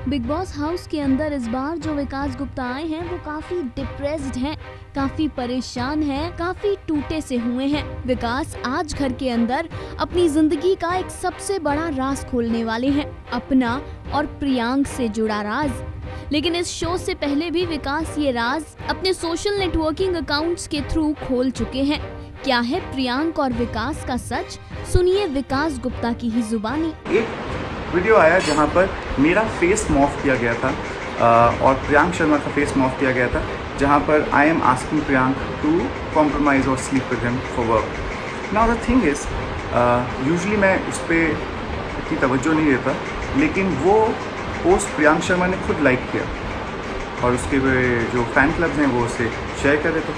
Big boss house के अंदर इस बार जो विकास गुप्ता आए हैं वो काफी डिप्रेस्ड हैं, काफी परेशान हैं, काफी टूटे से हुए हैं। विकास आज घर के अंदर अपनी जिंदगी का एक सबसे बड़ा राज खोलने वाले हैं, अपना और प्रियांक से जुड़ा राज। लेकिन इस शो से पहले भी विकास ये राज अपने सोशल नेटवर्किंग अकाउंट्स के थ्रू खोल चुके हैं। क्या है प्रियांक और विकास का सच? सुनिए विकास गुप्ता की ही जुबानी। वीडियो आया जहाँ पर मेरा फेस मॉफ किया गया था और प्रियांक शर्मा का फेस मॉफ किया गया था, जहाँ पर I am asking Priyank to compromise और sleep with him for work. Now the thing is usually मैं उस पर इतनी तवज्जो नहीं देता, लेकिन वो पोस्ट प्रियांक शर्मा ने खुद लाइक किया और उसके जो फ़ैन क्लब्स हैं वो उसे शेयर कर रहे थे।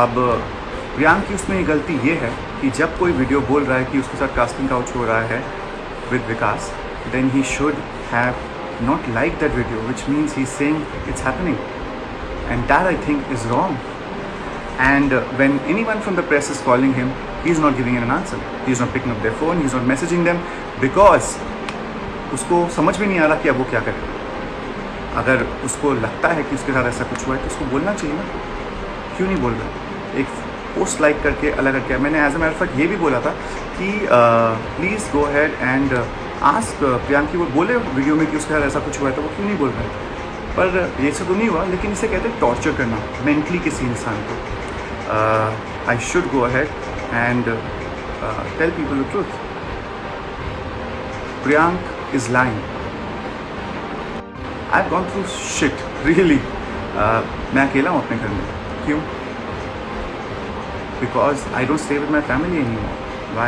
अब प्रियांक की उसमें गलती ये है कि जब कोई वीडियो बोल रहा है कि उसके साथ कास्टिंग काउच हो रहा है with Vikas, then he should have not liked that video, which means he's saying it's happening, and that I think is wrong. And when anyone from the press is calling him, he's not giving an answer. He's not picking up their phone. He's not messaging them because उसको समझ में नहीं आ रहा कि अब वो क्या करे। अगर उसको लगता है कि उसके साथ ऐसा कुछ हुआ है तो उसको बोलना चाहिए ना, क्यों नहीं बोल रहा? एक पोस्ट लाइक करके अलग करके मैंने as a matter of fact ये भी बोला था कि please go ahead and ask Priyank की वो बोले वीडियो में कि उसके साथ ऐसा कुछ हुआ है तो वो क्यों नहीं बोल रहे हैं। पर ये सब तो नहीं हुआ, लेकिन इसे कहते हैं टॉर्चर करना मेंटली किसी इंसान को। I should go ahead and tell people the truth. Priyank is lying. I have gone through shit really. मैं अकेला हूँ अपने घर में। क्यों? Because I don't stay with my family anymore. Why?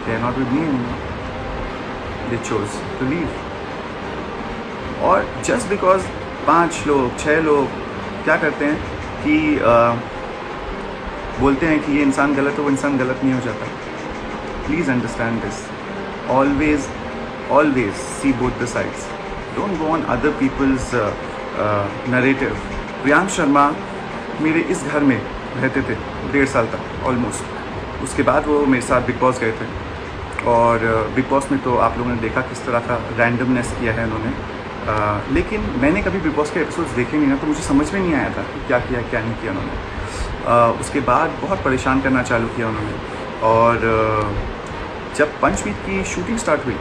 They are not with me anymore. They chose to leave. और just because 5 लोग 6 लोग क्या करते हैं कि बोलते हैं कि ये इंसान गलत है, वो इंसान गलत नहीं हो जाता। Please understand this. Always see both the sides. Don't go on other people's narrative. Priyank Sharma मेरे इस घर में रहते थे 1.5 साल तक ऑलमोस्ट। उसके बाद वो मेरे साथ बिग बॉस गए थे और बिग बॉस में तो आप लोगों ने देखा किस तरह का रैंडमनेस किया है उन्होंने। लेकिन मैंने कभी बिग बॉस के एपिसोड्स देखे नहीं ना, तो मुझे समझ में नहीं आया था कि क्या किया क्या नहीं किया उन्होंने। उसके बाद बहुत परेशान करना चालू किया उन्होंने और जब पंचवीक की शूटिंग स्टार्ट हुई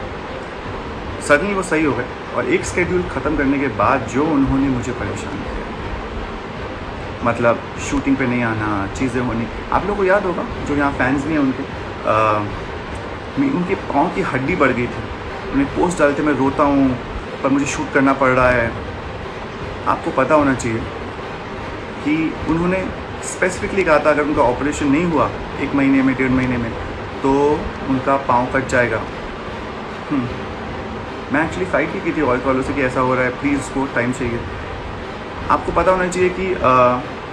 सडनली वो सही हो गए और एक स्केड्यूल ख़त्म करने के बाद जो उन्होंने मुझे परेशान किया, मतलब शूटिंग पे नहीं आना, चीज़ें होनी। आप लोगों को याद होगा जो यहाँ फैंस भी हैं उनके पाँव की हड्डी बढ़ गई थी। उन्हें पोस्ट डालते मैं रोता हूँ पर मुझे शूट करना पड़ रहा है। आपको पता होना चाहिए कि उन्होंने स्पेसिफिकली कहा था अगर उनका ऑपरेशन नहीं हुआ 1 महीने में 1.5 महीने में तो उनका पाँव कट जाएगा। मैं एक्चुअली फ़ाइट भी की थी ऑयल वालों से कि ऐसा हो रहा है, प्लीज़ उसको टाइम चाहिए। आपको पता होना चाहिए कि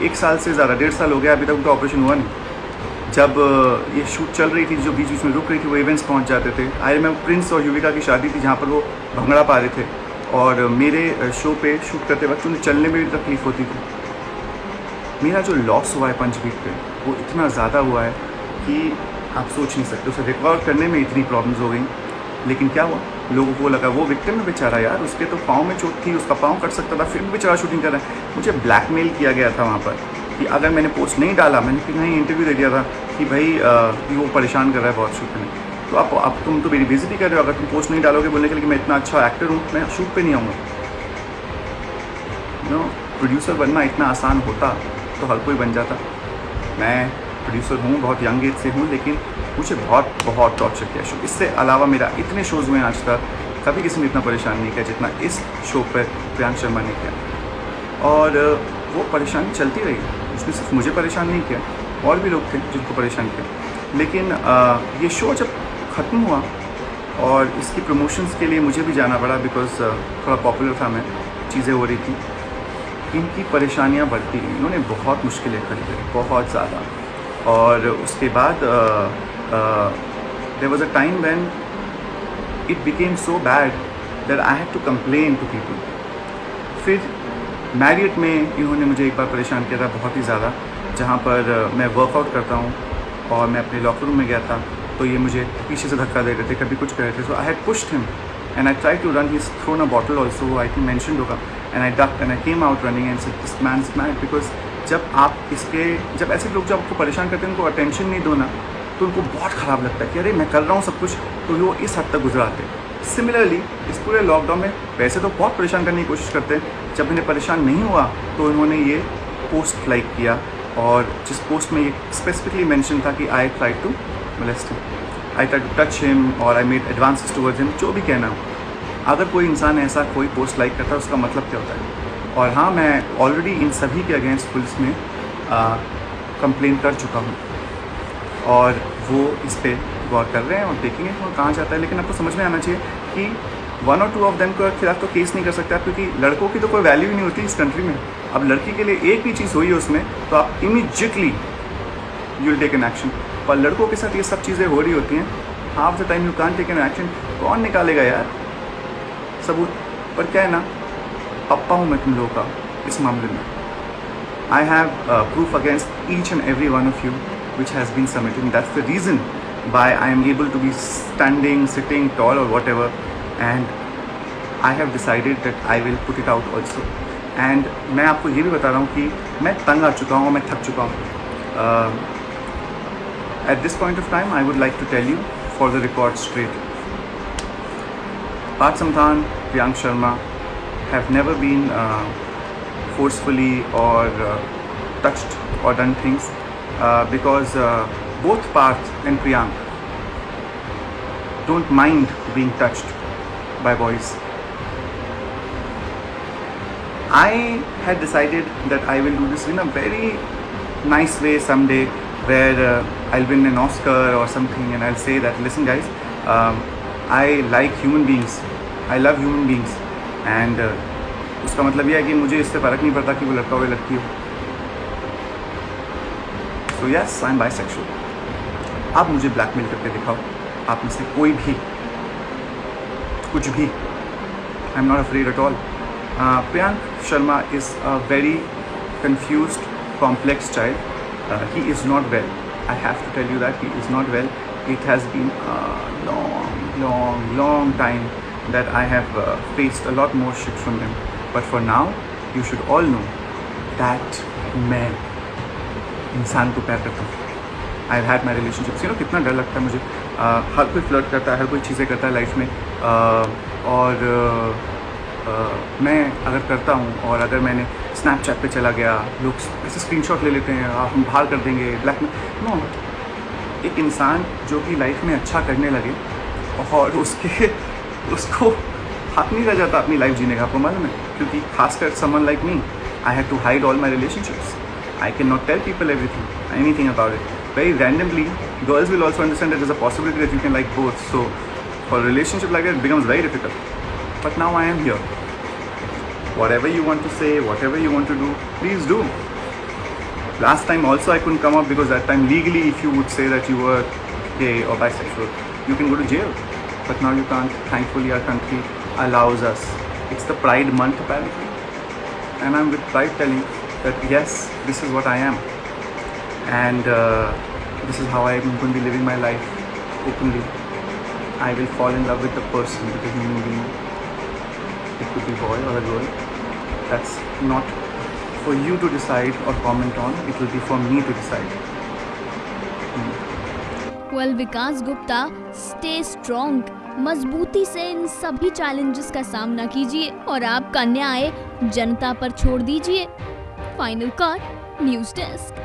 1 साल से ज़्यादा 1.5 साल हो गया अभी तक उनका ऑपरेशन हुआ नहीं। जब ये शूट चल रही थी, जो बीच बीच में रुक रही थी, वो इवेंट्स पहुंच जाते थे। आई में प्रिंस और युविका की शादी थी जहाँ पर वो भंगड़ा पा रहे थे और मेरे शो पे शूट करते वक्त उन्हें चलने में भी तकलीफ़ होती थी। मेरा जो लॉस हुआ है पंचवीक पे वो इतना ज़्यादा हुआ है कि आप सोच नहीं सकते। उसे रिकवर करने में इतनी प्रॉब्लम्स हो गई, लेकिन क्या हुआ, लोगों को लगा वो विक्टिम में बेचारा, यार उसके तो पाँव में चोट थी, उसका पाँव कट सकता था, फिर भी बेचारा शूटिंग कर रहा है। मुझे ब्लैकमेल किया गया था वहाँ पर कि अगर मैंने पोस्ट नहीं डाला, मैंने फिर कहीं इंटरव्यू दे दिया था कि भाई कि वो परेशान कर रहा है बहुत शूट में, तो आप तुम तो मेरी बेइज्जती कर रहे हो अगर तुम पोस्ट नहीं डालोगे बोलने के लिए कि मैं इतना अच्छा एक्टर हूँ, मैं शूट पर नहीं आऊँगा। प्रोड्यूसर बनना इतना आसान होता तो हर कोई बन जाता। मैं प्रोड्यूसर हूँ, बहुत यंग एज से हूँ, लेकिन मुझे बहुत टॉर्चर किया शो। इससे अलावा मेरा इतने शोज़ हुए आज तक, कभी किसी ने इतना परेशान नहीं किया जितना इस शो पर प्रियांक शर्मा ने किया। और वो परेशानी चलती रही, उसने सिर्फ मुझे परेशान नहीं किया, और भी लोग थे जिनको परेशान किया। लेकिन ये शो जब ख़त्म हुआ और इसकी प्रमोशंस के लिए मुझे भी जाना पड़ा बिकॉज थोड़ा पॉपुलर था मैं, चीज़ें हो रही थी, इनकी परेशानियाँ बढ़ती गई। इन्होंने बहुत मुश्किलें खड़ी करी, बहुत ज़्यादा। और उसके बाद there was a time when it became so bad that I had to complain to people. फिर मैरियट में इन्होंने मुझे एक बार परेशान किया था बहुत ही ज़्यादा, जहाँ पर मैं वर्कआउट करता हूँ और मैं अपने लॉकर रूम में गया था तो ये मुझे पीछे से धक्का दे रहे थे, कभी कुछ कर रहे थे। So I had pushed him and I tried to run. He's thrown a bottle also, I think mentioned होगा, and I ducked and I came out running and said this man's mad, because जब ऐसे लोग जब आपको परेशान करते हैं, उनको अटेंशन नहीं दो ना, तो उनको बहुत ख़राब लगता है कि अरे मैं कर रहा हूँ सब कुछ, तो वो इस हद तक गुजराते हैं। सिमिलरली इस पूरे लॉकडाउन में वैसे तो बहुत परेशान करने की कोशिश करते हैं, जब इन्हें परेशान नहीं हुआ तो इन्होंने ये पोस्ट लाइक किया, और जिस पोस्ट में ये स्पेसिफिकली मेंशन था कि I try to molest him, I try to touch him और I made advances towards him, जो भी कहना हो। अगर कोई इंसान ऐसा कोई पोस्ट लाइक करता है उसका मतलब क्या होता है? और हाँ, मैं ऑलरेडी इन सभी के अगेंस्ट पुलिस में कंप्लेन कर चुका हूँ, और वो इस पर गौर कर रहे हैं और देखेंगे वो कहाँ जाता है। लेकिन आपको समझ में आना चाहिए कि 1 और 2 ऑफ देम के खिलाफ तो केस नहीं कर सकते आप, क्योंकि लड़कों की तो कोई वैल्यू ही नहीं होती इस कंट्री में। अब लड़की के लिए एक भी चीज़ हुई है उसमें तो आप immediately you will take an action, पर लड़कों के साथ ये सब चीज़ें हो रही होती हैं, half the time you can't take an action. कौन निकालेगा यार सबूत? पर क्या है ना, पप्पा हूँ मैं तुम लोगों का इस मामले में। I have proof against each and every one of you which has been submitted, and that's the reason why I am able to be standing, sitting tall or whatever, and I have decided that I will put it out also. And मैं आपको ये भी बता रहा हूँ कि मैं तंग आ चुका हूँ, मैं थक चुका हूँ। At this point of time I would like to tell you for the record straight, Parth Samthan, Priyank Sharma have never been forcefully or touched or done things, because both Parth and Priyank don't mind being touched by boys. I had decided that I will do this in a very nice way someday, where I'll win an Oscar or something, and I'll say that, listen guys, I like human beings, I love human beings, and उसका मतलब यह है कि मुझे इससे फ़र्क नहीं पड़ता कि वो लड़का हो या लड़की हो। So yes, I'm bisexual. आप मुझे ब्लैकमेल करके दिखाओ, आप में से कोई भी कुछ भी, I'm not afraid at all. Priyank Sharma is a very confused, complex child. He is not well. I have to tell you that he is not well. It has been a long time that I have faced a lot more shit from him. But for now, you should all know that मैं इंसान को प्यार करता हूँ। I had my relationships, कितना डर लगता है मुझे। हर कोई फ्लर्ट करता है, हर कोई चीज़ें करता है लाइफ में, और मैं अगर करता हूँ और अगर मैंने स्नैपचैट पे चला गया, लोग ऐसे स्क्रीनशॉट ले लेते हैं, हम बाहर कर देंगे ब्लैक में। नो, एक इंसान जो कि लाइफ में अच्छा करने लगे और उसको हक नहीं रह जाता अपनी लाइफ जीने का, आपको मालूम है? क्योंकि खासकर someone like me, I had to hide all my relationships. I cannot tell people anything about it. Very randomly, girls will also understand that there's a possibility that you can like both. So, for a relationship like that, it becomes very difficult. But now I am here. Whatever you want to say, whatever you want to do, please do. Last time also I couldn't come up because that time legally, if you would say that you were gay or bisexual, you can go to jail. But now you can't. Thankfully, our country allows us. It's the Pride Month apparently, and I'm with pride telling that yes, this is what I am, and this is how I'm going to be living my life openly. I will fall in love with the person, with the human being. It could be boy or a girl. That's not for you to decide or comment on. It will be for me to decide. Well, Vikas Gupta, stay strong. मजबूती से इन सभी challenges का सामना कीजिए और आपका न्याय जनता पर छोड़ दीजिए. Final cut, news desk.